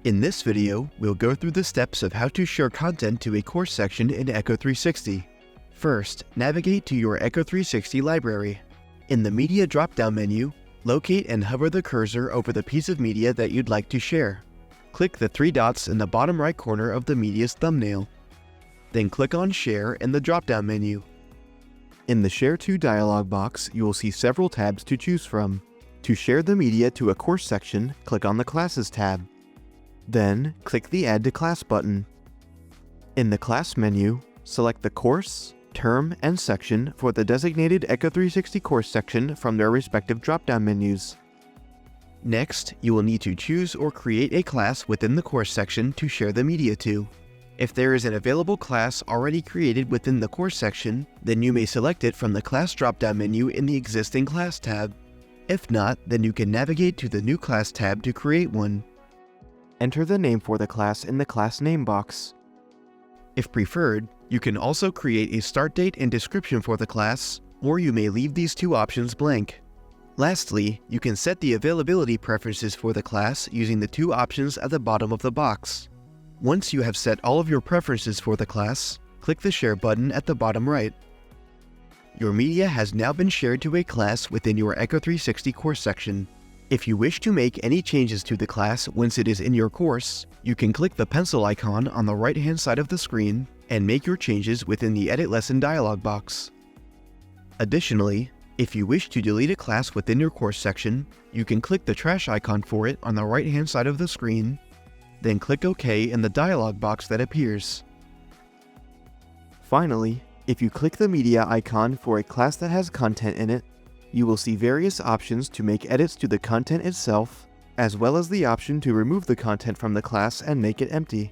In this video, we'll go through the steps of how to share content to a course section in Echo360. First, navigate to your Echo360 library. In the Media drop-down menu, locate and hover the cursor over the piece of media that you'd like to share. Click the three dots in the bottom right corner of the media's thumbnail. Then click on Share in the drop-down menu. In the Share To dialog box, you will see several tabs to choose from. To share the media to a course section, click on the Classes tab. Then, click the Add to Class button. In the Class menu, select the course, term, and section for the designated Echo360 course section from their respective drop-down menus. Next, you will need to choose or create a class within the course section to share the media to. If there is an available class already created within the course section, then you may select it from the Class drop-down menu in the existing Class tab. If not, then you can navigate to the New Class tab to create one. Enter the name for the class in the Class Name box. If preferred, you can also create a start date and description for the class, or you may leave these two options blank. Lastly, you can set the availability preferences for the class using the two options at the bottom of the box. Once you have set all of your preferences for the class, click the Share button at the bottom right. Your media has now been shared to a class within your Echo360 course section. If you wish to make any changes to the class once it is in your course, you can click the pencil icon on the right-hand side of the screen and make your changes within the Edit Lesson dialog box. Additionally, if you wish to delete a class within your course section, you can click the trash icon for it on the right-hand side of the screen, then click OK in the dialog box that appears. Finally, if you click the media icon for a class that has content in it, you will see various options to make edits to the content itself, as well as the option to remove the content from the class and make it empty.